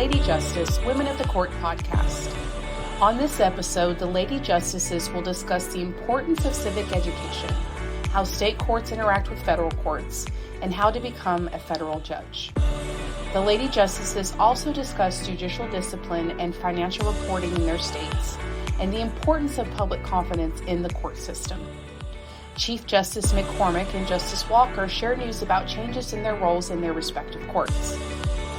Lady Justice Women of the Court podcast. On this episode, the Lady Justices will discuss the importance of civic education, how state courts interact with federal courts, and how to become a federal judge. The Lady Justices also discuss judicial discipline and financial reporting in their states, and the importance of public confidence in the court system. Chief Justice McCormack and Justice Walker share news about changes in their roles in their respective courts.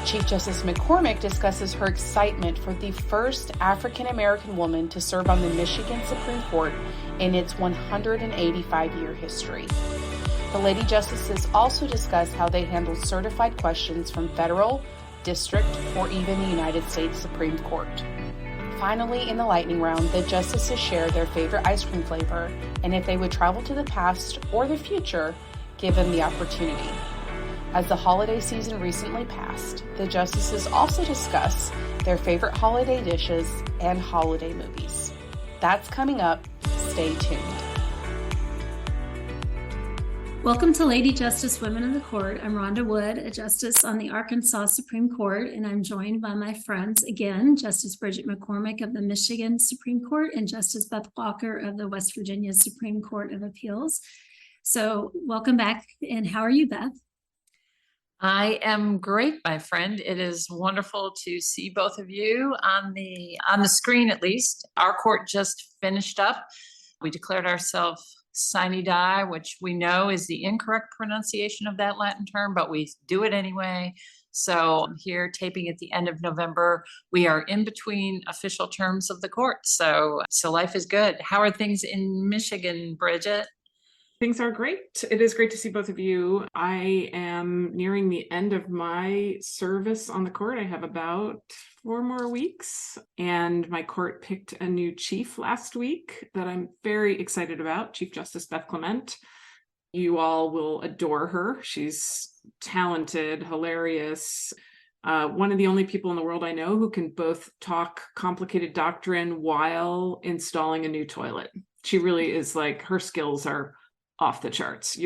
Chief Justice McCormack discusses her excitement for the first African-American woman to serve on the Michigan Supreme Court in its 185-year history. The Lady Justices also discuss how they handle certified questions from federal, district, or even the United States Supreme Court. Finally, in the lightning round, the Justices share their favorite ice cream flavor and if they would travel to the past or the future, given the opportunity. As the holiday season recently passed, the Justices also discuss their favorite holiday dishes and holiday movies. That's coming up. Stay tuned. Welcome to Lady Justice Women in the Court. I'm Rhonda Wood, a justice on the Arkansas Supreme Court, and I'm joined by my friends again, Justice Bridget McCormack of the Michigan Supreme Court and Justice Beth Walker of the West Virginia Supreme Court of Appeals. So welcome back, and how are you, Beth? I am great, my friend. It is wonderful to see both of you on the screen, at least. Our court just finished up. We declared ourselves sine die, which we know is the incorrect pronunciation of that Latin term, but we do it anyway. So I'm here taping at the end of November. We are in between official terms of the court. So life is good. How are things in Michigan, Bridget? Things are great. It is great to see both of you. I am nearing the end of my service on the court. I have about 4 more weeks, and my court picked a new chief last week that I'm very excited about, Chief Justice Beth Clement. You all will adore her. She's talented, hilarious, one of the only people in the world I know who can both talk complicated doctrine while installing a new toilet. She really is, like, her skills are off the charts.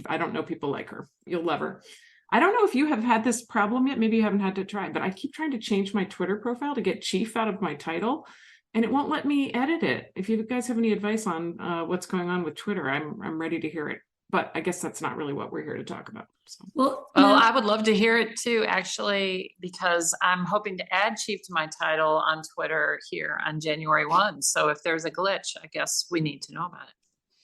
I don't know people like her. You'll love her. I don't know if you have had this problem yet. Maybe you haven't had to try, but I keep trying to change my Twitter profile to get chief out of my title, and it won't let me edit it. If you guys have any advice on what's going on with Twitter, I'm ready to hear it. But I guess that's not really what we're here to talk about. So. Well, I would love to hear it too, actually, because I'm hoping to add chief to my title on Twitter here on January 1. So if there's a glitch, I guess we need to know about it.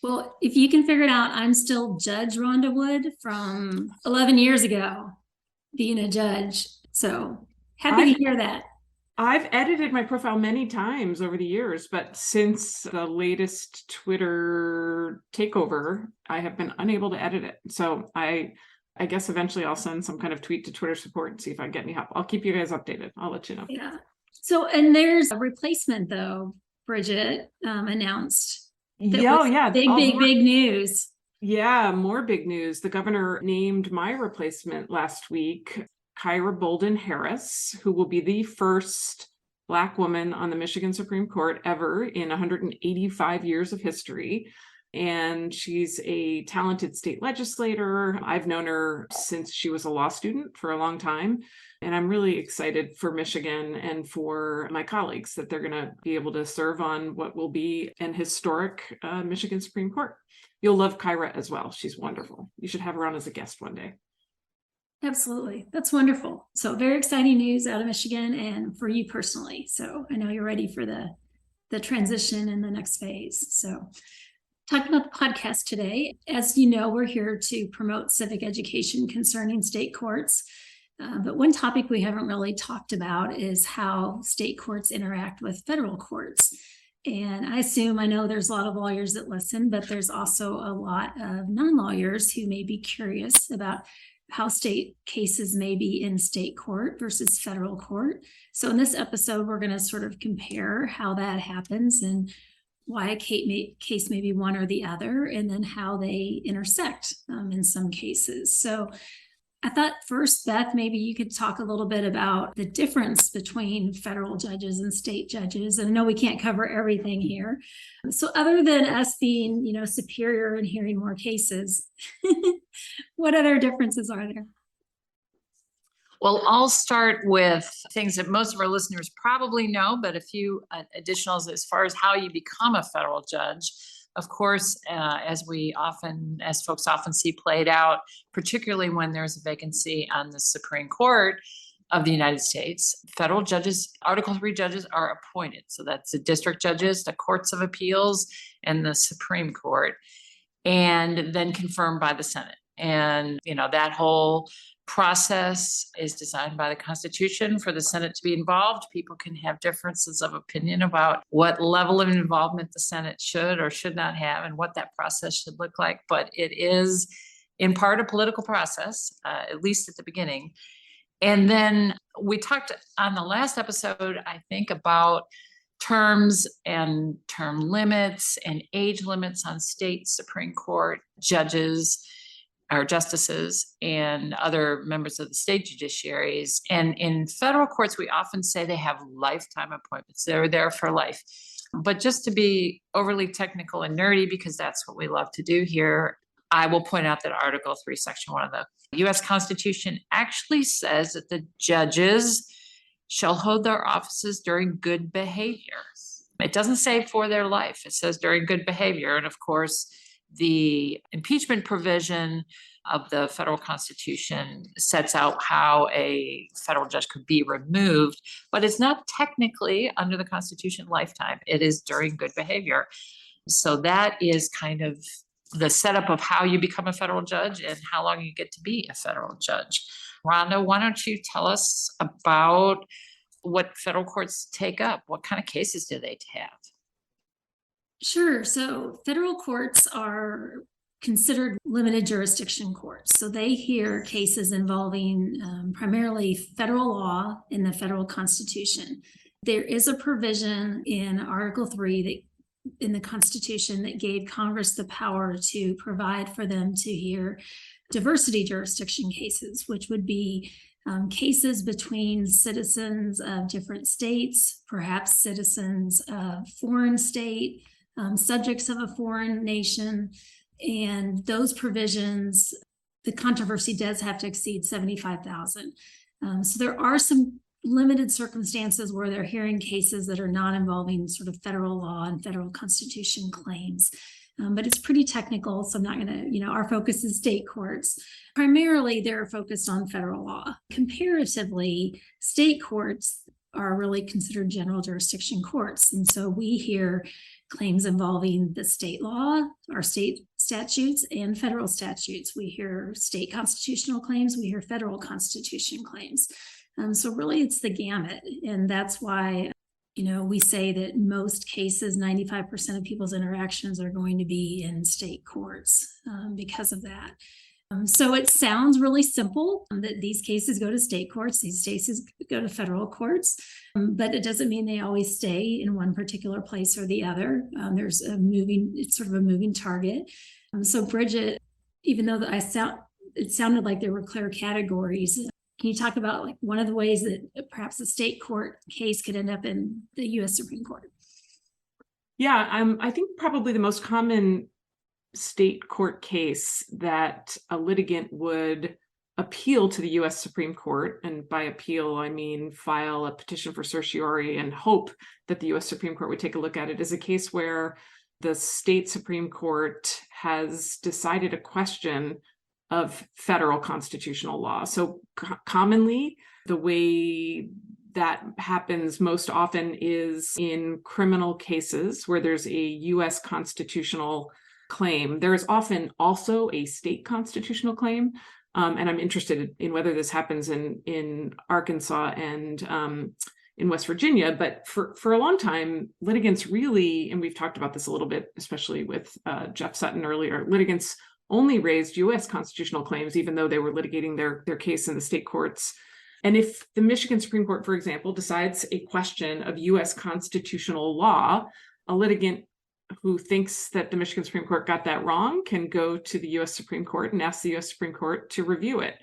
Well, if you can figure it out, I'm still Judge Rhonda Wood from 11 years ago, being a judge. So happy to hear that. I've edited my profile many times over the years, but since the latest Twitter takeover, I have been unable to edit it. So I guess eventually I'll send some kind of tweet to Twitter support and see if I get any help. I'll keep you guys updated. I'll let you know. Yeah. So, and there's a replacement though, Bridget announced. Yeah. Big news. Yeah, more big news. The governor named my replacement last week, Kyra Bolden Harris, who will be the first Black woman on the Michigan Supreme Court ever in 185 years of history. And she's a talented state legislator. I've known her since she was a law student for a long time. And I'm really excited for Michigan and for my colleagues that they're going to be able to serve on what will be an historic Michigan Supreme Court. You'll love Kyra as well. She's wonderful. You should have her on as a guest one day. Absolutely. That's wonderful. So very exciting news out of Michigan and for you personally. So I know you're ready for the transition in the next phase. So talking about the podcast today, as you know, we're here to promote civic education concerning state courts. But one topic we haven't really talked about is how state courts interact with federal courts. And I know there's a lot of lawyers that listen, but there's also a lot of non-lawyers who may be curious about how state cases may be in state court versus federal court. So in this episode, we're going to sort of compare how that happens and why a case may be one or the other, and then how they intersect in some cases. So I thought first, Beth, maybe you could talk a little bit about the difference between federal judges and state judges. And I know we can't cover everything here. So other than us being, superior and hearing more cases, what other differences are there? Well, I'll start with things that most of our listeners probably know, but a few additionals as far as how you become a federal judge. Of course, as folks often see played out, particularly when there's a vacancy on the Supreme Court of the United States, federal judges, Article 3 judges are appointed. So that's the district judges, the courts of appeals, and the Supreme Court, and then confirmed by the Senate. And, that whole process is designed by the Constitution for the Senate to be involved. People can have differences of opinion about what level of involvement the Senate should or should not have and what that process should look like. But it is in part a political process, at least at the beginning. And then we talked on the last episode, I think, about terms and term limits and age limits on state Supreme Court judges or justices and other members of the state judiciaries. And in federal courts, we often say they have lifetime appointments. They're there for life. But just to be overly technical and nerdy, because that's what we love to do here, I will point out that Article 3, Section 1 of the U.S. Constitution actually says that the judges shall hold their offices during good behavior. It doesn't say for their life. It says during good behavior. And of course, the impeachment provision of the federal Constitution sets out how a federal judge could be removed, but it's not technically under the Constitution lifetime. It is during good behavior. So that is kind of the setup of how you become a federal judge and how long you get to be a federal judge. Rhonda, why don't you tell us about what federal courts take up? What kind of cases do they have? Sure. So federal courts are considered limited jurisdiction courts. So they hear cases involving primarily federal law in the federal Constitution. There is a provision in Article 3 in the Constitution that gave Congress the power to provide for them to hear diversity jurisdiction cases, which would be cases between citizens of different states, perhaps citizens of foreign state, subjects of a foreign nation. And those provisions, the controversy does have to exceed 75,000. So there are some limited circumstances where they're hearing cases that are not involving sort of federal law and federal Constitution claims. But it's pretty technical, so I'm not going to, our focus is state courts. Primarily, they're focused on federal law. Comparatively, state courts are really considered general jurisdiction courts. And so we hear claims involving the state law, our state statutes, and federal statutes. We hear state constitutional claims, we hear federal constitution claims. So really, it's the gamut. And that's why we say that most cases, 95% of people's interactions are going to be in state courts because of that. So it sounds really simple that these cases go to state courts, these cases go to federal courts, but it doesn't mean they always stay in one particular place or the other. It's sort of a moving target. So Bridget, even though it sounded like there were clear categories, can you talk about one of the ways that perhaps a state court case could end up in the U.S. Supreme Court? Yeah, I think probably the most common state court case that a litigant would appeal to the U.S. Supreme Court, and by appeal, I mean file a petition for certiorari and hope that the U.S. Supreme Court would take a look at it, is a case where the state Supreme Court has decided a question of federal constitutional law. So commonly, the way that happens most often is in criminal cases where there's a U.S. constitutional claim. There is often also a state constitutional claim. And I'm interested in whether this happens in Arkansas and in West Virginia. But for a long time, litigants really, and we've talked about this a little bit, especially with Jeff Sutton earlier, litigants only raised U.S. constitutional claims, even though they were litigating their case in the state courts. And if the Michigan Supreme Court, for example, decides a question of U.S. constitutional law, a litigant who thinks that the Michigan Supreme Court got that wrong can go to the U.S. Supreme Court and ask the U.S. Supreme Court to review it.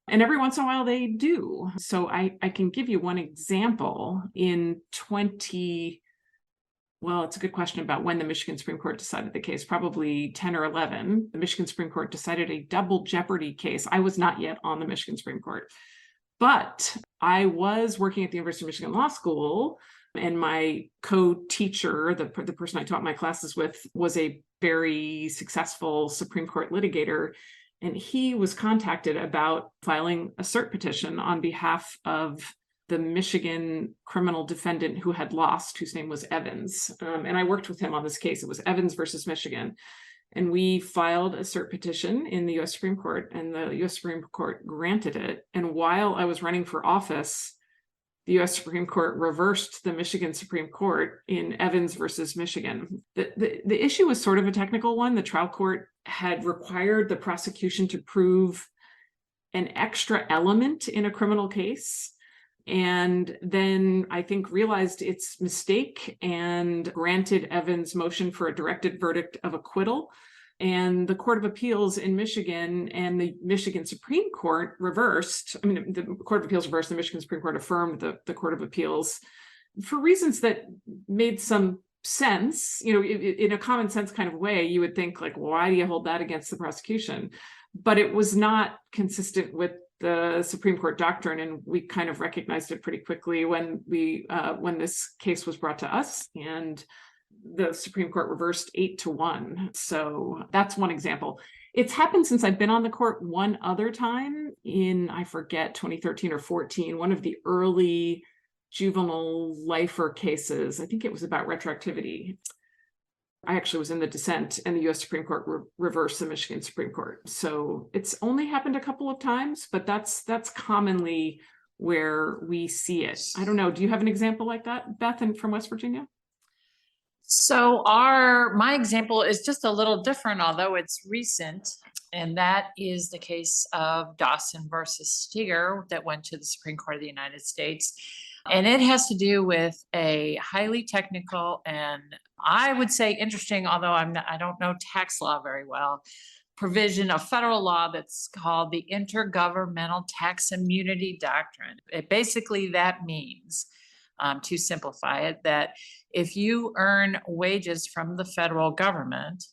And every once in a while they do. So I can give you one example. It's a good question about when the Michigan Supreme Court decided the case, probably 10 or 11. The Michigan Supreme Court decided a double jeopardy case. I was not yet on the Michigan Supreme Court. But I was working at the University of Michigan Law School, and my co-teacher, the person I taught my classes with, was a very successful Supreme Court litigator. And he was contacted about filing a cert petition on behalf of the Michigan criminal defendant who had lost, whose name was Evans. And I worked with him on this case. It was Evans versus Michigan. And we filed a cert petition in the US Supreme Court, and the US Supreme Court granted it. And while I was running for office, the US Supreme Court reversed the Michigan Supreme Court in Evans versus Michigan. The issue was sort of a technical one. The trial court had required the prosecution to prove an extra element in a criminal case, and then I think realized its mistake and granted Evans' motion for a directed verdict of acquittal. And the Court of Appeals in Michigan and the Michigan Supreme Court reversed. I mean, the Court of Appeals reversed, the Michigan Supreme Court affirmed the Court of Appeals for reasons that made some sense. You know, in a common sense kind of way, you would think like, why do you hold that against the prosecution? But it was not consistent with the Supreme Court doctrine, and we kind of recognized it pretty quickly when this case was brought to us, and the Supreme Court reversed 8-1. So that's one example. It's happened since I've been on the court one other time in, I forget, 2013 or 14, one of the early juvenile lifer cases. I think it was about retroactivity. I actually was in the dissent, and the US Supreme Court reversed the Michigan Supreme Court. So it's only happened a couple of times, but that's commonly where we see it. I don't know. Do you have an example like that, Beth, from West Virginia? So my example is just a little different, although it's recent, and that is the case of Dawson versus Steger that went to the Supreme Court of the United States. And it has to do with a highly technical and I would say interesting, although I don't know tax law very well, provision of federal law that's called the Intergovernmental Tax Immunity Doctrine. Basically, that means, to simplify it, that if you earn wages from the federal government,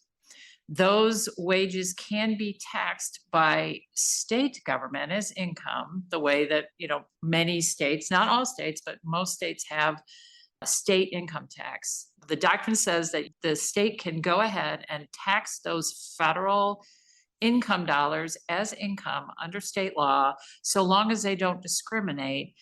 those wages can be taxed by state government as income, the way that, many states, not all states, but most states have a state income tax. The doctrine says that the state can go ahead and tax those federal income dollars as income under state law, so long as they don't discriminate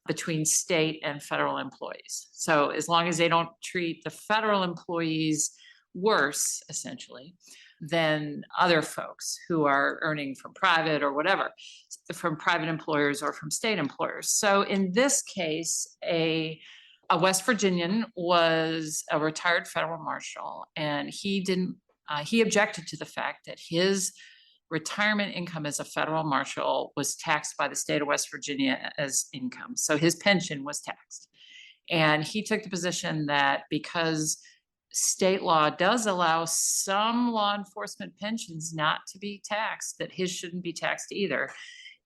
between state and federal employees. So as long as they don't treat the federal employees worse, essentially, than other folks who are earning from private or whatever, from private employers or from state employers. So in this case, a West Virginian was a retired federal marshal, and he objected to the fact that his retirement income as a federal marshal was taxed by the state of West Virginia as income. So his pension was taxed. And he took the position that because state law does allow some law enforcement pensions not to be taxed, that his shouldn't be taxed either.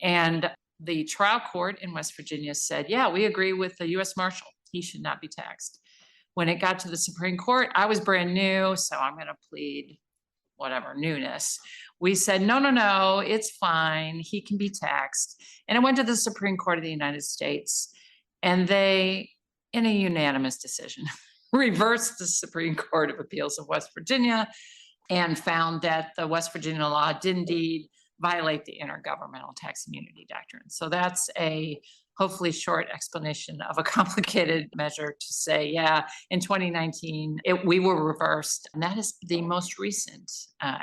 And the trial court in West Virginia said, yeah, we agree with the U.S. Marshal. He should not be taxed. When it got to the Supreme Court, I was brand new, so I'm going to plead whatever, newness. We said, no, it's fine. He can be taxed. And it went to the Supreme Court of the United States, and they, in a unanimous decision, reversed the Supreme Court of Appeals of West Virginia and found that the West Virginia law did indeed violate the Intergovernmental Tax Immunity Doctrine. So that's a hopefully short explanation of a complicated measure to say, yeah, in 2019, we were reversed. And that is the most recent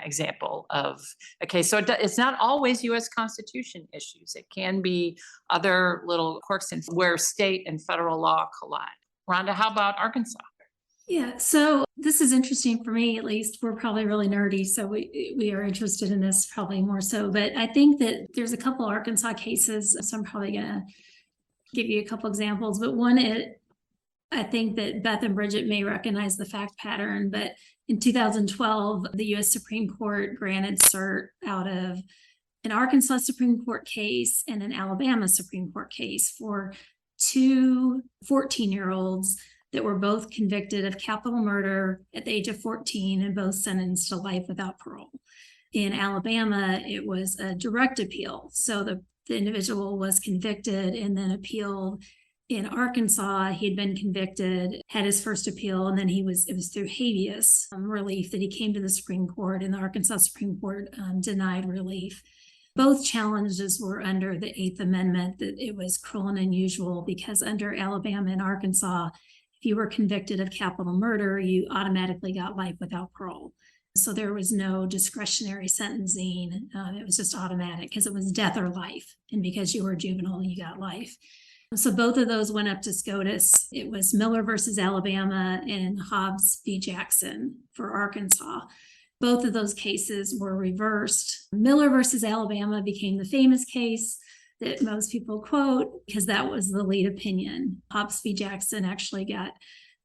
example of a case. So it's not always U.S. Constitution issues. It can be other little quirks where state and federal law collide. Rhonda, how about Arkansas? Yeah, so this is interesting for me, at least. We're probably really nerdy, so we are interested in this probably more so. But I think that there's a couple Arkansas cases, so I'm probably going to give you a couple examples. But one, I think that Beth and Bridget may recognize the fact pattern, but in 2012, the U.S. Supreme Court granted cert out of an Arkansas Supreme Court case and an Alabama Supreme Court case for two 14-year-olds that were both convicted of capital murder at the age of 14 and both sentenced to life without parole. In Alabama, it was a direct appeal. So the the individual was convicted and then appealed. In Arkansas, he'd been convicted, had his first appeal, and then it was through habeas relief that he came to the Supreme Court, and the Arkansas Supreme Court denied relief. Both challenges were under the Eighth Amendment, that it was cruel and unusual because under Alabama and Arkansas, if you were convicted of capital murder, you automatically got life without parole. So there was no discretionary sentencing. It was just automatic because it was death or life. And because you were a juvenile, you got life. So both of those went up to SCOTUS. It was Miller versus Alabama and Hobbs v. Jackson for Arkansas. Both of those cases were reversed. Miller versus Alabama became the famous case that most people quote because that was the lead opinion. Hobbs v. Jackson actually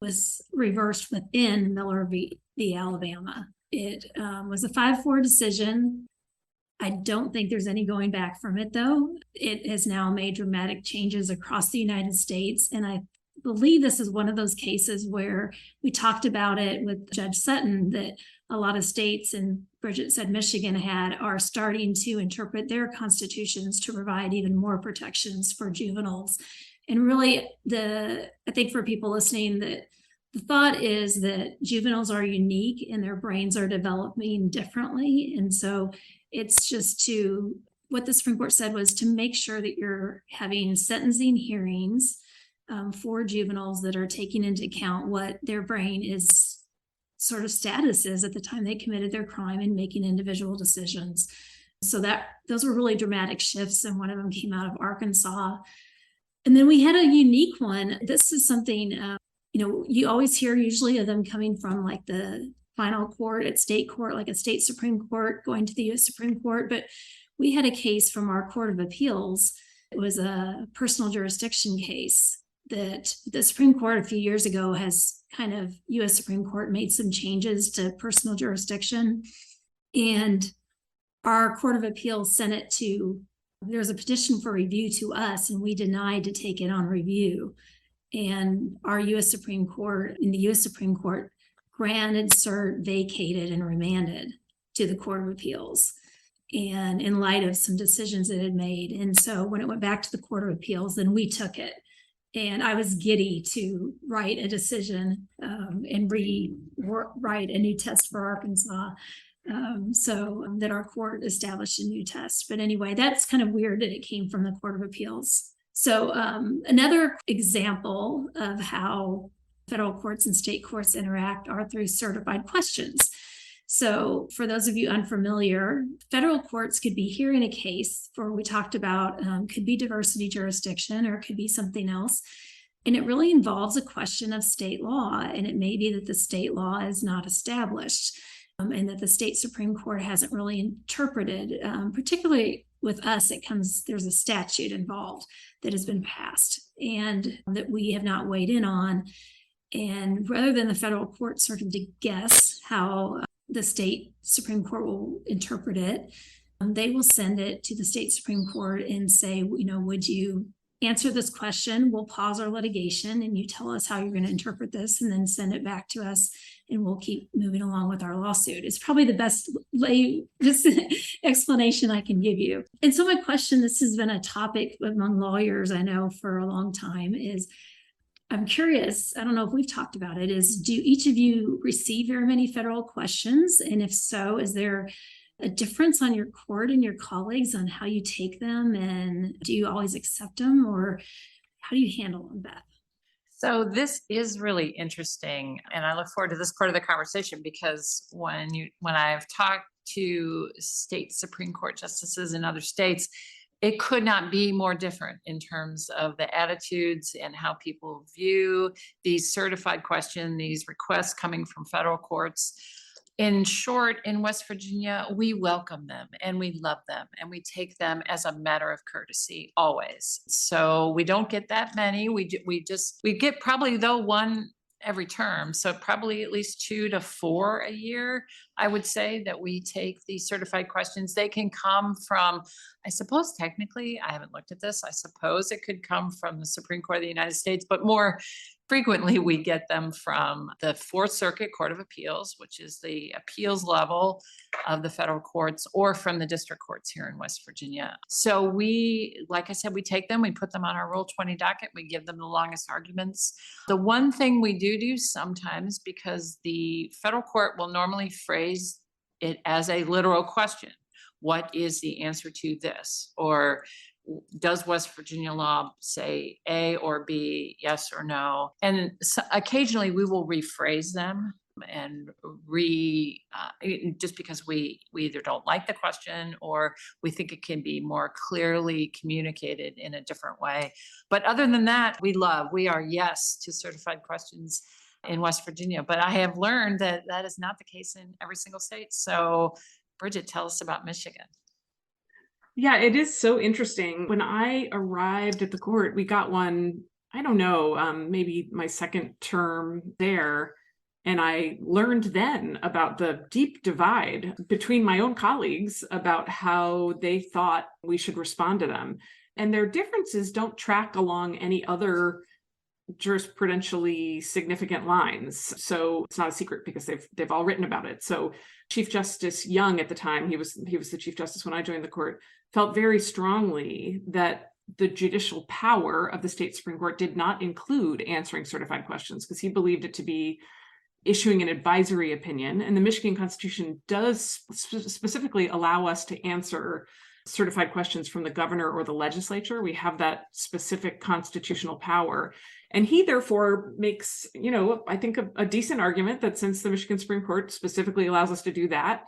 was reversed within Miller v. Alabama. It was a 5-4 decision. I don't think there's any going back from it, though. It has now made dramatic changes across the United States. And I believe this is one of those cases where we talked about it with Judge Sutton, that a lot of states, and Bridget said Michigan are starting to interpret their constitutions to provide even more protections for juveniles. And really, I think for people listening, that the thought is that juveniles are unique and their brains are developing differently. And so it's just what the Supreme Court said was to make sure that you're having sentencing hearings for juveniles that are taking into account what their brain is sort of status is at the time they committed their crime and making individual decisions. So those were really dramatic shifts. And one of them came out of Arkansas. And then we had a unique one. This is something, you always hear usually of them coming from like the final court at state court, like a state Supreme Court going to the U.S. Supreme Court. But we had a case from our Court of Appeals. It was a personal jurisdiction case that the Supreme Court a few years ago has U.S. Supreme Court made some changes to personal jurisdiction. And our Court of Appeals sent it there's a petition for review to us, and we denied to take it on review. And our U.S. Supreme Court, in the U.S. Supreme Court, granted cert, vacated, and remanded to the Court of Appeals, and in light of some decisions it had made. And so when it went back to the Court of Appeals, then we took it. And I was giddy to write a decision and rewrite a new test for Arkansas, so that our court established a new test. But anyway, that's kind of weird that it came from the Court of Appeals. So another example of how federal courts and state courts interact are through certified questions. So for those of you unfamiliar, federal courts could be hearing a case for, we talked about, could be diversity jurisdiction or it could be something else. And it really involves a question of state law. And it may be that the state law is not established and that the state Supreme Court hasn't really interpreted, particularly with us, there's a statute involved that has been passed and that we have not weighed in on. And rather than the federal court sort of to guess how the state Supreme Court will interpret it, they will send it to the state Supreme Court and say, would you answer this question? We'll pause our litigation and you tell us how you're going to interpret this, and then send it back to us and we'll keep moving along with our lawsuit. It's probably the best explanation I can give you. And so my question, this has been a topic among lawyers I know for a long time, is I'm curious, I don't know if we've talked about it, is do each of you receive very many federal questions? And if so, is there a difference on your court and your colleagues on how you take them? And do you always accept them, or how do you handle them, Beth? So this is really interesting. And I look forward to this part of the conversation because when I've talked to state Supreme Court justices in other states, it could not be more different in terms of the attitudes and how people view these certified questions, these requests coming from federal courts. In short, in West Virginia, we welcome them and we love them and we take them as a matter of courtesy always. So we don't get that many. We get probably one every term. So probably at least 2 to 4 a year, I would say, that we take these certified questions. They can come from, I suppose technically, I haven't looked at this, I suppose it could come from the Supreme Court of the United States, but more Frequently, we get them from the Fourth Circuit Court of Appeals, which is the appeals level of the federal courts, or from the district courts here in West Virginia. So we, like I said, we take them, we put them on our Rule 20 docket, we give them the longest arguments. The one thing we do sometimes, because the federal court will normally phrase it as a literal question. What is the answer to this? Or does West Virginia law say A or B, yes or no? And so occasionally we will rephrase them and just because we either don't like the question or we think it can be more clearly communicated in a different way. But other than that, we are yes to certified questions in West Virginia. But I have learned that that is not the case in every single state. So Bridget, tell us about Michigan. Yeah, it is so interesting. When I arrived at the court, we got one, I don't know, maybe my second term there. And I learned then about the deep divide between my own colleagues about how they thought we should respond to them. And their differences don't track along any other jurisprudentially significant lines. So it's not a secret because they've all written about it. So Chief Justice Young at the time, he was the Chief Justice when I joined the court, felt very strongly that the judicial power of the state Supreme Court did not include answering certified questions because he believed it to be issuing an advisory opinion. And the Michigan Constitution does specifically allow us to answer certified questions from the governor or the legislature. We have that specific constitutional power. And he therefore makes, I think a decent argument that since the Michigan Supreme Court specifically allows us to do that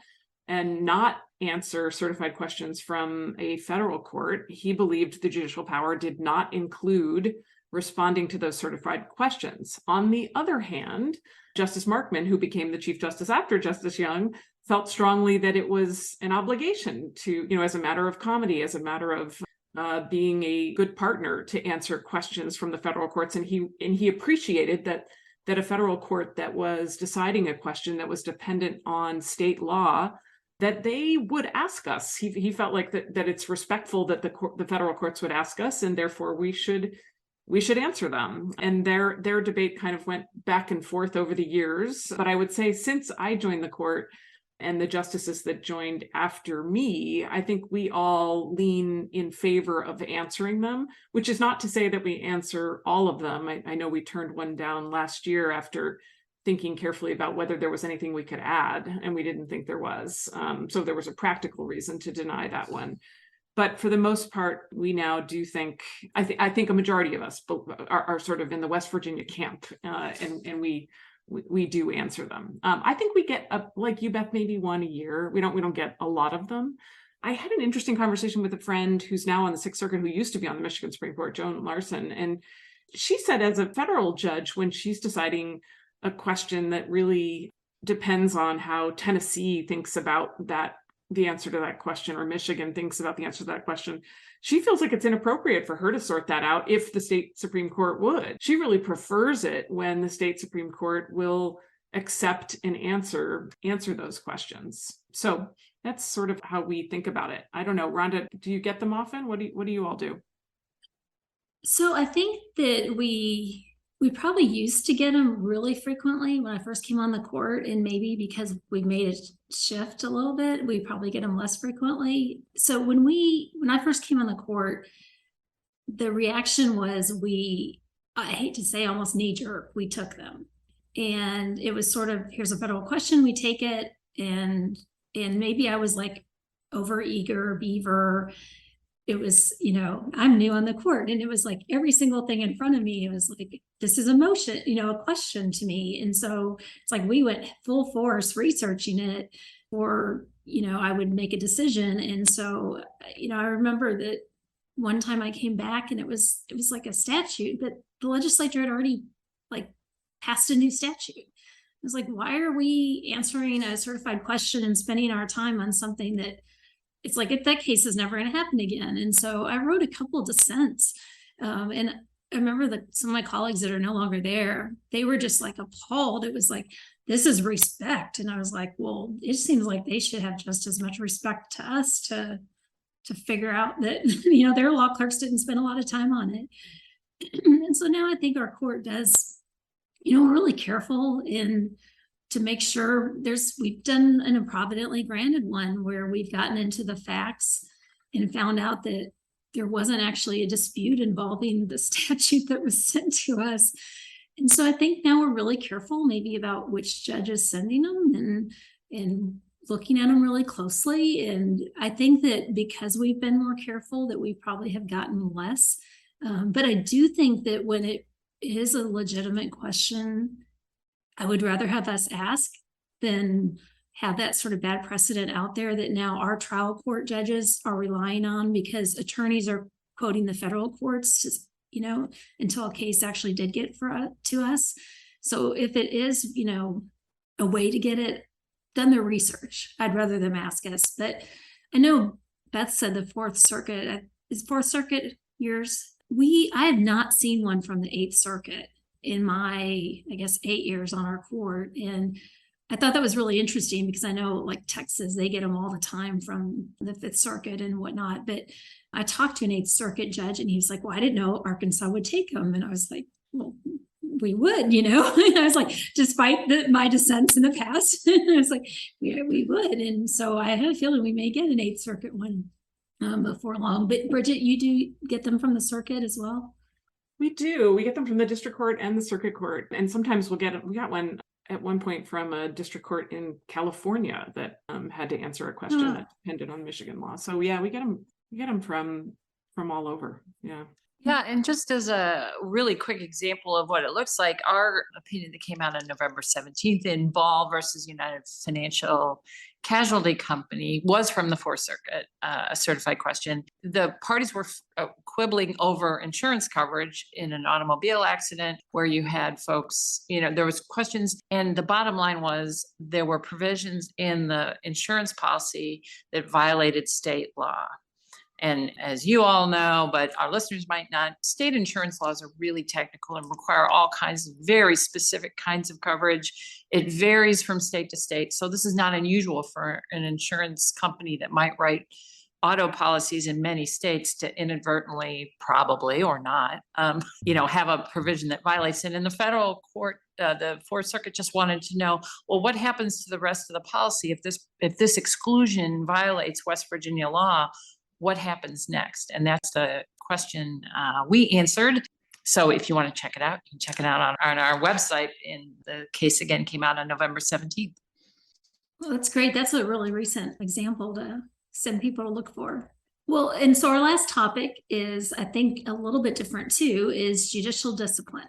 and not answer certified questions from a federal court, he believed the judicial power did not include responding to those certified questions. On the other hand, Justice Markman, who became the Chief Justice after Justice Young, felt strongly that it was an obligation to, as a matter of comedy, as a matter of being a good partner to answer questions from the federal courts. And he appreciated that a federal court that was deciding a question that was dependent on state law, that they would ask us. He felt like that it's respectful that the federal courts would ask us, and therefore we should answer them. And their debate kind of went back and forth over the years. But I would say since I joined the court and the justices that joined after me, I think we all lean in favor of answering them, which is not to say that we answer all of them. I know we turned one down last year after thinking carefully about whether there was anything we could add, and we didn't think there was. So there was a practical reason to deny that one. But for the most part, we now do think, I think a majority of us are sort of in the West Virginia camp, and we do answer them. I think we get, like you, Beth, maybe one a year. We don't get a lot of them. I had an interesting conversation with a friend who's now on the Sixth Circuit, who used to be on the Michigan Supreme Court, Joan Larson. And she said as a federal judge, when she's deciding a question that really depends on how Tennessee thinks about the answer to that question, or Michigan thinks about the answer to that question, she feels like it's inappropriate for her to sort that out if the state Supreme Court would. She really prefers it when the state Supreme Court will accept and answer those questions. So that's sort of how we think about it. I don't know, Rhonda, do you get them often? What do you all do? So I think that we probably used to get them really frequently when I first came on the court, and maybe because we made a shift a little bit, we probably get them less frequently. So when I first came on the court, the reaction was I hate to say almost knee jerk, we took them. And it was sort of, here's a federal question, we take it. And maybe I was like over eager beaver. It was, I'm new on the court, and it was like every single thing in front of me, it was like, this is a motion, a question to me. And so it's like we went full force researching it, or, I would make a decision. And so, I remember that one time I came back and it was like a statute that the legislature had already like passed a new statute. It was like, why are we answering a certified question and spending our time on something that it's like, if that case is never going to happen again. And so I wrote a couple of dissents. And I remember that some of my colleagues that are no longer there, they were just like appalled. It was like, this is respect. And I was like, well, it seems like they should have just as much respect to us to figure out that, their law clerks didn't spend a lot of time on it. And so now I think our court does we're really careful to make sure we've done an improvidently granted one where we've gotten into the facts and found out that there wasn't actually a dispute involving the statute that was sent to us. And so I think now we're really careful maybe about which judge is sending them and looking at them really closely. And I think that because we've been more careful that we probably have gotten less. But I do think that when it is a legitimate question, I would rather have us ask than have that sort of bad precedent out there that now our trial court judges are relying on because attorneys are quoting the federal courts, until a case actually did get to us. So if it is, a way to get it, done their research, I'd rather them ask us. But I know Beth said the Fourth Circuit, is Fourth Circuit yours? I have not seen one from the Eighth Circuit in my, 8 years on our court. And I thought that was really interesting because I know like Texas, they get them all the time from the Fifth Circuit and whatnot. But I talked to an Eighth Circuit judge and he was like, well, I didn't know Arkansas would take them. And I was like, well, we would, And I was like, despite my dissents in the past, I was like, yeah, we would. And so I have a feeling we may get an Eighth Circuit one before long. But Bridget, you do get them from the circuit as well? We do. We get them from the district court and the circuit court. And sometimes we got one at one point from a district court in California that had to answer a question that depended on Michigan law. So yeah, we get them from all over. Yeah. Yeah, and just as a really quick example of what it looks like, our opinion that came out on November 17th in Ball versus United Financial Casualty Company was from the Fourth Circuit, a certified question. The parties were quibbling over insurance coverage in an automobile accident where you had folks, there was questions, and the bottom line was there were provisions in the insurance policy that violated state law. And as you all know, but our listeners might not, state insurance laws are really technical and require all kinds of very specific kinds of coverage. It varies from state to state. So this is not unusual for an insurance company that might write auto policies in many states to inadvertently, probably or not, have a provision that violates it. And the federal court, the Fourth Circuit just wanted to know, well, what happens to the rest of the policy if this exclusion violates West Virginia law? What happens next? And that's the question we answered. So if you want to check it out, you can check it out on our website. And the case again came out on November 17th. Well, that's great. That's a really recent example to send people to look for. Well, and so our last topic is, I think, a little bit different too, is judicial discipline,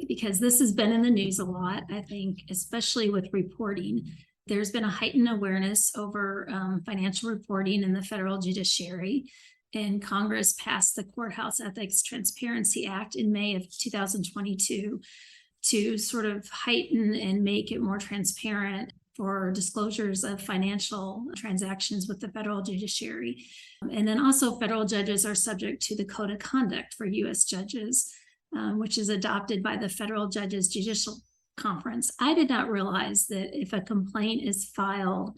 because this has been in the news a lot, I think, especially with reporting. There's been a heightened awareness over financial reporting in the federal judiciary, and Congress passed the Courthouse Ethics Transparency Act in May of 2022 to sort of heighten and make it more transparent for disclosures of financial transactions with the federal judiciary. And then also federal judges are subject to the Code of Conduct for U.S. judges, which is adopted by the Federal Judges Judicial Conference. I did not realize that if a complaint is filed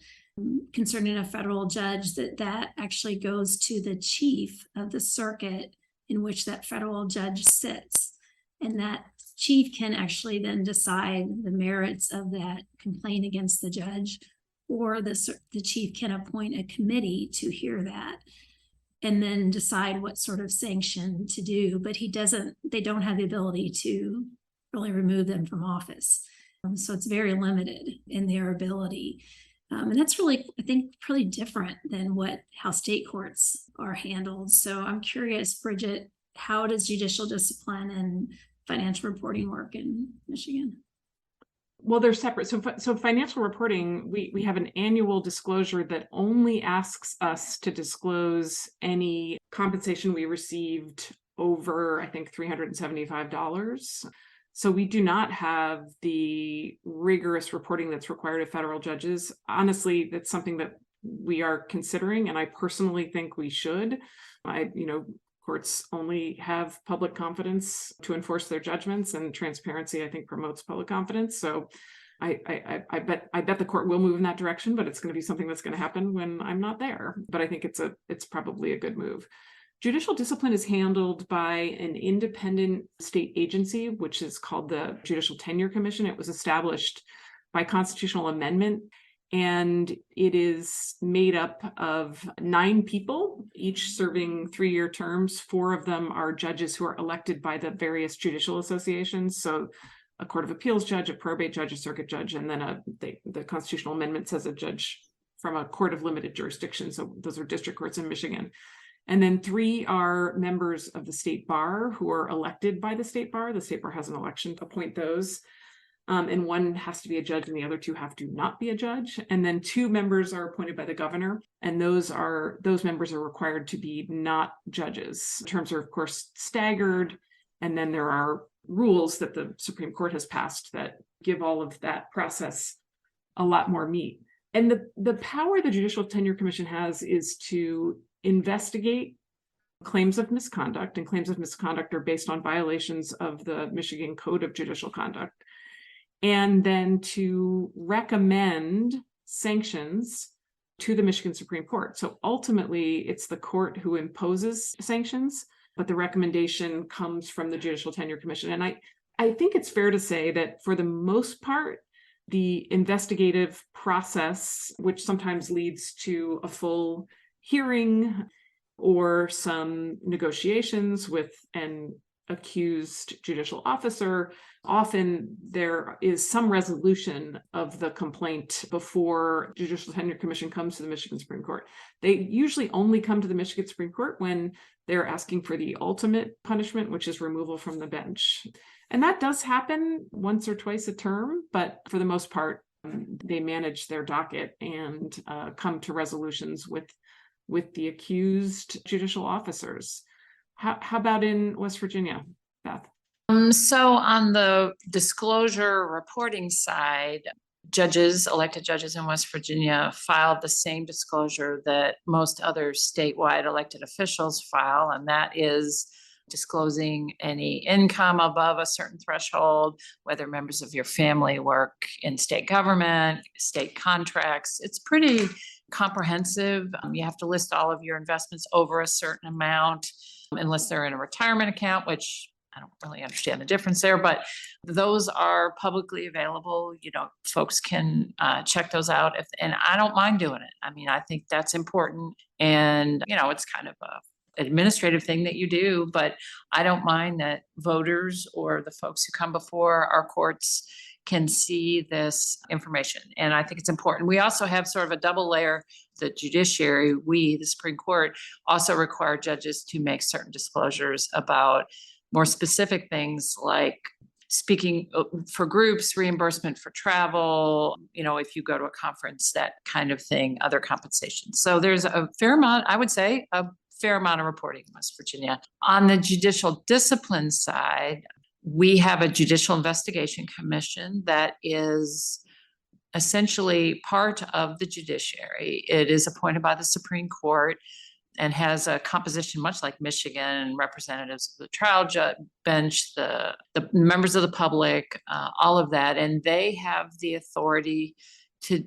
concerning a federal judge, that actually goes to the chief of the circuit in which that federal judge sits. And that chief can actually then decide the merits of that complaint against the judge, or the chief can appoint a committee to hear that and then decide what sort of sanction to do. But they don't have the ability to really remove them from office. So it's very limited in their ability. And that's really, I think, pretty different than how state courts are handled. So I'm curious, Bridget, how does judicial discipline and financial reporting work in Michigan? Well, they're separate. So financial reporting, we have an annual disclosure that only asks us to disclose any compensation we received over, I think, $375. So we do not have the rigorous reporting that's required of federal judges. Honestly, that's something that we are considering, and I personally think we should. Courts only have public confidence to enforce their judgments, and transparency, I think, promotes public confidence. So I bet the court will move in that direction, but it's going to be something that's going to happen when I'm not there. But I think it's probably a good move. Judicial discipline is handled by an independent state agency, which is called the Judicial Tenure Commission. It was established by constitutional amendment, and it is made up of 9 people, each serving 3-year terms. 4 of them are judges who are elected by the various judicial associations. So a Court of Appeals judge, a probate judge, a circuit judge, and then the constitutional amendment says a judge from a court of limited jurisdiction. So those are district courts in Michigan. And then 3 are members of the state bar who are elected by the state bar. The state bar has an election to appoint those. And 1 has to be a judge and the other 2 have to not be a judge. And then 2 members are appointed by the governor. And those members are required to be not judges. Terms are, of course, staggered. And then there are rules that the Supreme Court has passed that give all of that process a lot more meat. And the power the Judicial Tenure Commission has is to investigate claims of misconduct, and claims of misconduct are based on violations of the Michigan Code of Judicial Conduct, and then to recommend sanctions to the Michigan Supreme Court. So ultimately, it's the court who imposes sanctions, but the recommendation comes from the Judicial Tenure Commission. And I think it's fair to say that for the most part, the investigative process, which sometimes leads to a full hearing or some negotiations with an accused judicial officer, often there is some resolution of the complaint before Judicial Tenure Commission comes to the Michigan Supreme Court. They usually only come to the Michigan Supreme Court when they're asking for the ultimate punishment, which is removal from the bench. And that does happen once or twice a term, but for the most part, they manage their docket and come to resolutions with the accused judicial officers. How about in West Virginia, Beth? So on the disclosure reporting side, elected judges in West Virginia filed the same disclosure that most other statewide elected officials file, and that is disclosing any income above a certain threshold, whether members of your family work in state government, state contracts. It's pretty comprehensive. You have to list all of your investments over a certain amount, unless they're in a retirement account, which I don't really understand the difference there, but those are publicly available. Folks can check those out, and I don't mind doing it. I mean, I think that's important, and it's kind of a administrative thing that you do, but I don't mind that voters or the folks who come before our courts can see this information. And I think it's important. We also have sort of a double layer. The judiciary, the Supreme Court, also require judges to make certain disclosures about more specific things like speaking for groups, reimbursement for travel, if you go to a conference, that kind of thing, other compensation. So there's a fair amount, I would say, a fair amount of reporting in West Virginia. On the judicial discipline side, we have a judicial investigation commission that is essentially part of the judiciary. It is appointed by the Supreme Court and has a composition much like Michigan, representatives of the trial bench, the members of the public, all of that. And they have the authority to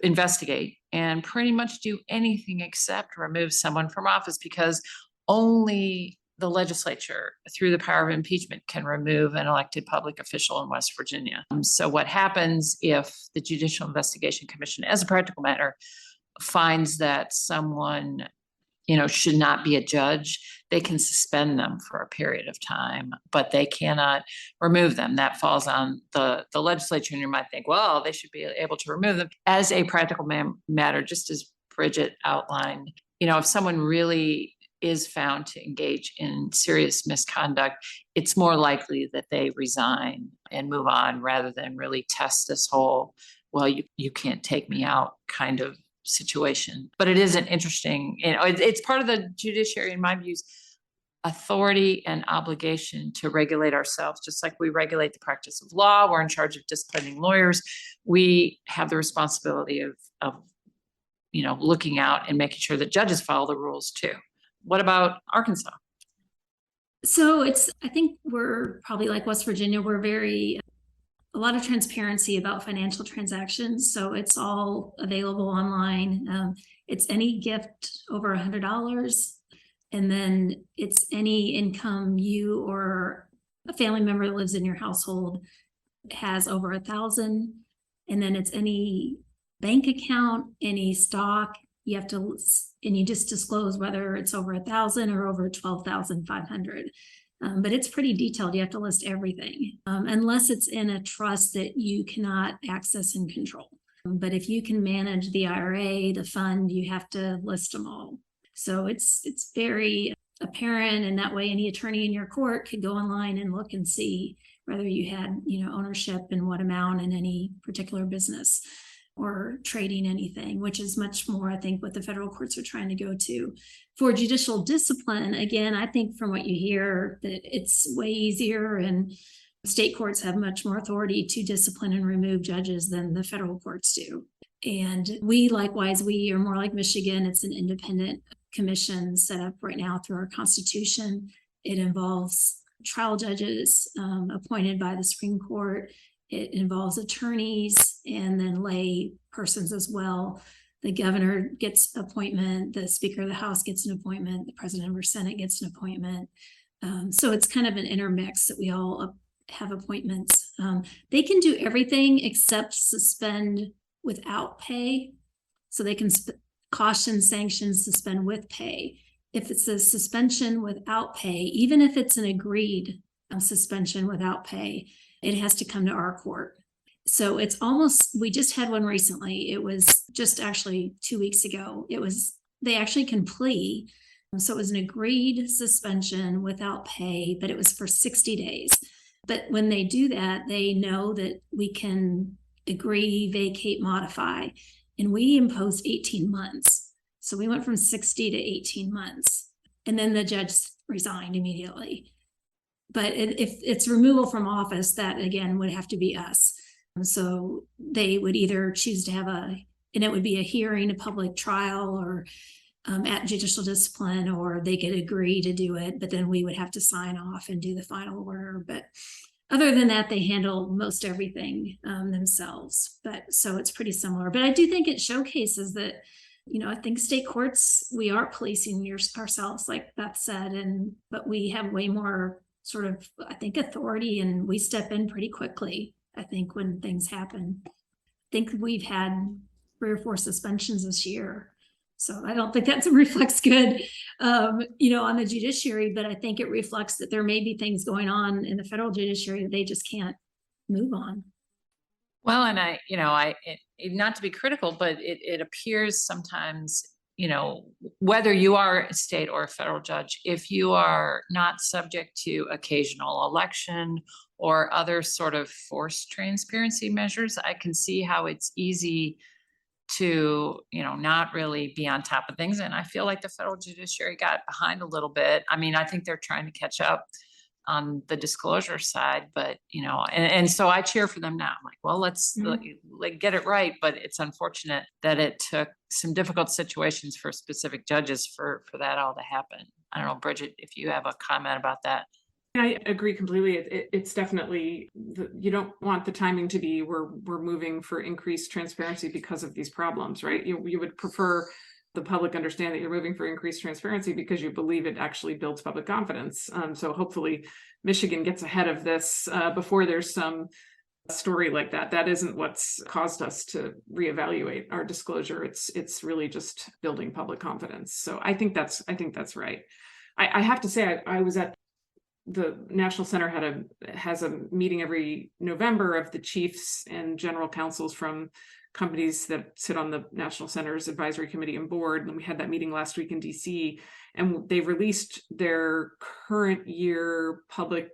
investigate and pretty much do anything except remove someone from office, because only the legislature, through the power of impeachment, can remove an elected public official in West Virginia. So what happens if the Judicial Investigation Commission, as a practical matter, finds that someone should not be a judge, they can suspend them for a period of time, but they cannot remove them. That falls on the legislature, and you might think, well, they should be able to remove them. As a practical matter, just as Bridget outlined, if someone really is found to engage in serious misconduct, it's more likely that they resign and move on rather than really test this whole, well, you can't take me out kind of situation. But it is an interesting, it's part of the judiciary, in my views, authority and obligation to regulate ourselves, just like we regulate the practice of law. We're in charge of disciplining lawyers. We have the responsibility of looking out and making sure that judges follow the rules too. What about Arkansas? So I think we're probably like West Virginia. We're a lot of transparency about financial transactions. So it's all available online. It's any gift over $100. And then it's any income you or a family member that lives in your household has over 1,000. And then it's any bank account, any stock, you have to, and you just disclose whether it's over 1,000 or over 12,500. But it's pretty detailed. You have to list everything, unless it's in a trust that you cannot access and control. But if you can manage the IRA, the fund, you have to list them all. So it's very apparent, and that way any attorney in your court could go online and look and see whether you had, ownership and what amount in any particular business or trading anything, which is much more, I think, what the federal courts are trying to go to. For judicial discipline, again, I think from what you hear that it's way easier, and state courts have much more authority to discipline and remove judges than the federal courts do. And we are more like Michigan. It's an independent commission set up right now through our Constitution. It involves trial judges appointed by the Supreme Court. It involves attorneys and then lay persons as well. The governor gets appointment, the Speaker of the House gets an appointment, the President of the Senate gets an appointment. So it's kind of an intermix that we all have appointments. They can do everything except suspend without pay. So they can caution, sanctions, suspend with pay. If it's a suspension without pay, even if it's an agreed suspension without pay, it has to come to our court. So it's almost, we just had one recently. It was just actually 2 weeks ago. They actually can plea. So it was an agreed suspension without pay, but it was for 60 days. But when they do that, they know that we can agree, vacate, modify, and we imposed 18 months. So we went from 60 to 18 months, and then the judge resigned immediately. But if it's removal from office, that again would have to be us. So they would either choose to have and it would be a hearing, a public trial, or at judicial discipline, or they could agree to do it, but then we would have to sign off and do the final order. But other than that, they handle most everything themselves. But so it's pretty similar. But I do think it showcases that, I think state courts, we are policing ourselves, like Beth said, but we have way more sort of, I think, authority, and we step in pretty quickly, I think, when things happen. I think we've had 3 or 4 suspensions this year. So I don't think that reflects good, on the judiciary, but I think it reflects that there may be things going on in the federal judiciary that they just can't move on. Well, and not to be critical, but it appears sometimes, whether you are a state or a federal judge, if you are not subject to occasional election or other sort of forced transparency measures, I can see how it's easy to, not really be on top of things. And I feel like the federal judiciary got behind a little bit. I mean, I think they're trying to catch up on the disclosure side, but, and so I cheer for them now. I'm like, well, let's get it right. But it's unfortunate that it took some difficult situations for specific judges for that all to happen. I don't know, Bridget, if you have a comment about that. I agree completely. It's definitely, you don't want the timing to be we're moving for increased transparency because of these problems, right? You would prefer the public understand that you're moving for increased transparency because you believe it actually builds public confidence. So hopefully Michigan gets ahead of this before there's some story like that. That isn't what's caused us to reevaluate our disclosure. It's really just building public confidence. So I think that's right. I have to say, I was at the National Center has a meeting every November of the chiefs and general counsels from companies that sit on the National Center's advisory committee and board. And we had that meeting last week in DC, and they released their current year public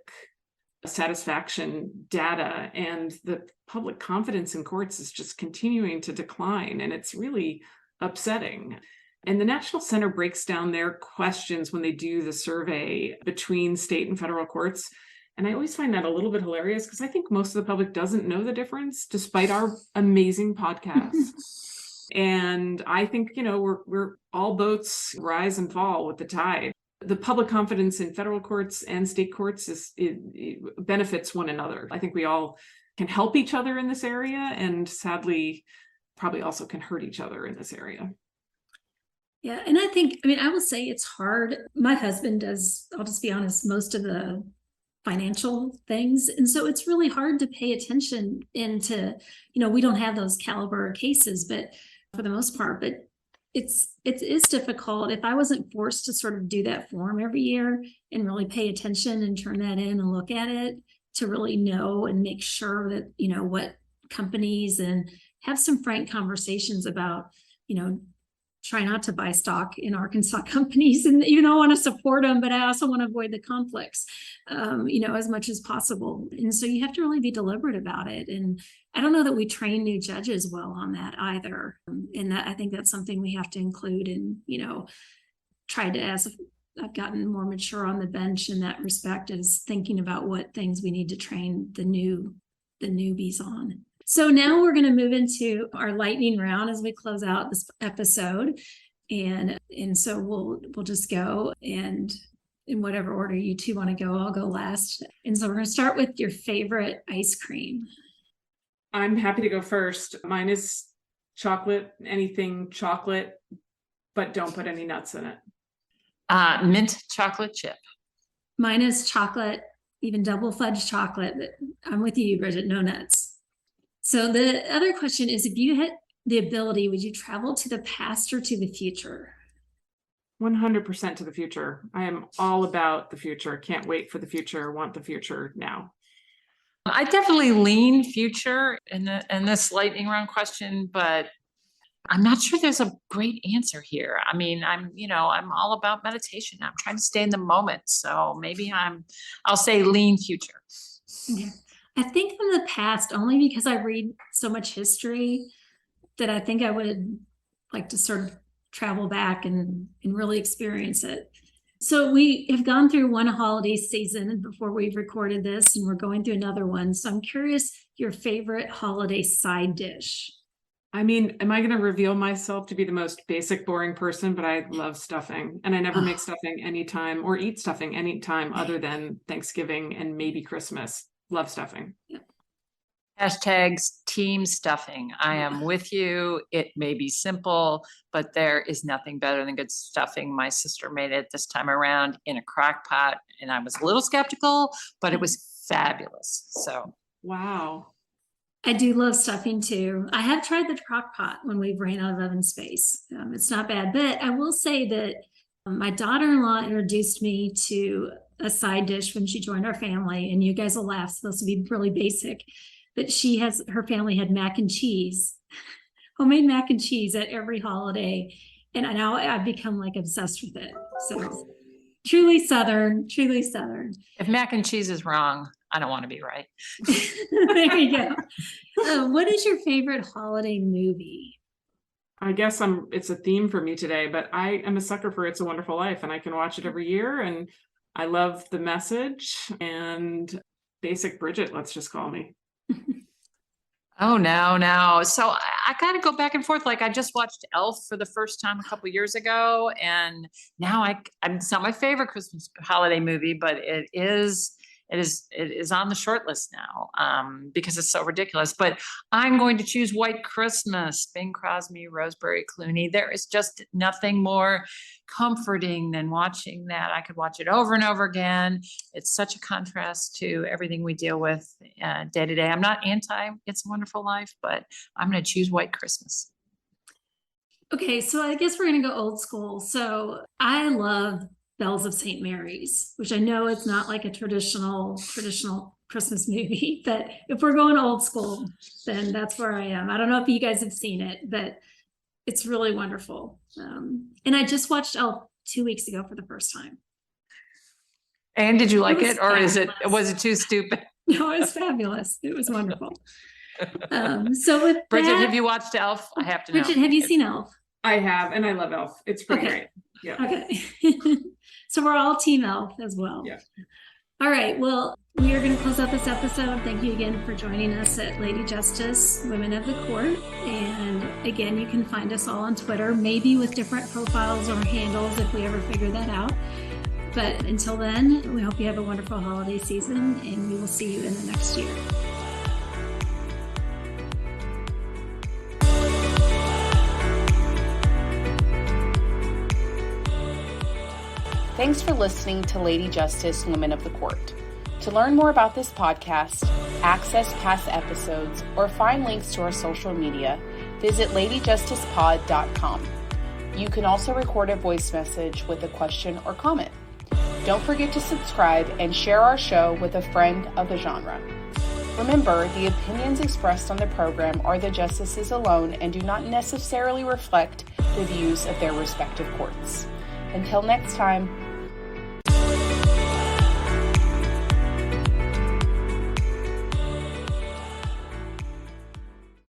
satisfaction data, and the public confidence in courts is just continuing to decline, and it's really upsetting. And the National Center breaks down their questions when they do the survey between state and federal courts. And I always find that a little bit hilarious because I think most of the public doesn't know the difference, despite our amazing podcast. And I think, we're all boats rise and fall with the tide. The public confidence in federal courts and state courts it benefits one another. I think we all can help each other in this area, and sadly, probably also can hurt each other in this area. Yeah. And I will say it's hard. My husband does, I'll just be honest, most of the financial things. And so it's really hard to pay attention into, we don't have those caliber cases, but for the most part, but it is difficult. If I wasn't forced to sort of do that form every year and really pay attention and turn that in and look at it to really know and make sure that, what companies, and have some frank conversations about, try not to buy stock in Arkansas companies, and want to support them, but I also want to avoid the conflicts, as much as possible. And so you have to really be deliberate about it. And I don't know that we train new judges well on that either. And that, I think that's something we have to include in, try to, as I've gotten more mature on the bench in that respect, is thinking about what things we need to train the newbies on. So now we're going to move into our lightning round as we close out this episode. And so we'll just go, and in whatever order you two want to go, I'll go last. And so we're going to start with your favorite ice cream. I'm happy to go first. Mine is chocolate, anything chocolate, but don't put any nuts in it. Mint chocolate chip. Mine is chocolate, even double fudge chocolate. I'm with you, Bridget, no nuts. So the other question is, if you had the ability, would you travel to the past or to the future? 100% to the future. I am all about the future. Can't wait for the future. Want the future now. I definitely lean future in this lightning round question, but I'm not sure there's a great answer here. I mean, I'm all about meditation. I'm trying to stay in the moment. So maybe I'll say lean future. Okay. I think from the past, only because I read so much history that I think I would like to sort of travel back and really experience it. So we have gone through one holiday season before we've recorded this, and we're going through another one. So I'm curious, your favorite holiday side dish. I mean, am I going to reveal myself to be the most basic, boring person? But I love stuffing, and I never make stuffing anytime or eat stuffing anytime other than Thanksgiving and maybe Christmas. Love stuffing. Yeah. Hashtags team stuffing. I am with you. It may be simple, but there is nothing better than good stuffing. My sister made it this time around in a crock pot, and I was a little skeptical, but it was fabulous. So, wow. I do love stuffing too. I have tried the crock pot when we've ran out of oven space. It's not bad, but I will say that my daughter-in-law introduced me to a side dish when she joined our family, and you guys will laugh, so this will be really basic, but her family had mac and cheese, homemade mac and cheese at every holiday, and now I've become like obsessed with it. So truly Southern. if mac and cheese is wrong, I don't want to be right. There you go. What is your favorite holiday movie? I guess it's a theme for me today, but I am a sucker for It's a Wonderful Life, and I can watch it every year, and I love the message and basic Bridget, let's just call me. Oh, no. So I got to go back and forth. Like, I just watched Elf for the first time a couple years ago, and now it's not my favorite Christmas holiday movie, but it is on the short list now because it's so ridiculous. But I'm going to choose White Christmas, Bing Crosby, Roseberry Clooney. There is just nothing more comforting than watching that. I could watch it over and over again. It's such a contrast to everything we deal with day to day. I'm not anti It's a Wonderful Life, but I'm going to choose White Christmas. Okay, so I guess we're going to go old school. So I love Bells of St. Mary's, which I know it's not like a traditional Christmas movie, but if we're going old school, then that's where I am. I don't know if you guys have seen it, but it's really wonderful. And I just watched Elf 2 weeks ago for the first time. And did you like it, or fabulous. was it too stupid? No, it was fabulous. It was wonderful. So with Bridget, that, have you watched Elf? I have to know. Bridget, have you seen Elf? I have, and I love Elf. It's pretty great. Yeah. Okay. So we're all team Elf as well. Yeah. All right. Well, we are going to close out this episode. Thank you again for joining us at Lady Justice, Women of the Court. And again, you can find us all on Twitter, maybe with different profiles or handles if we ever figure that out. But until then, we hope you have a wonderful holiday season, and we will see you in the next year. Thanks for listening to Lady Justice, Women of the Court. To learn more about this podcast, access past episodes, or find links to our social media, visit ladyjusticepod.com. You can also record a voice message with a question or comment. Don't forget to subscribe and share our show with a friend of the genre. Remember, the opinions expressed on the program are the justices alone and do not necessarily reflect the views of their respective courts. Until next time,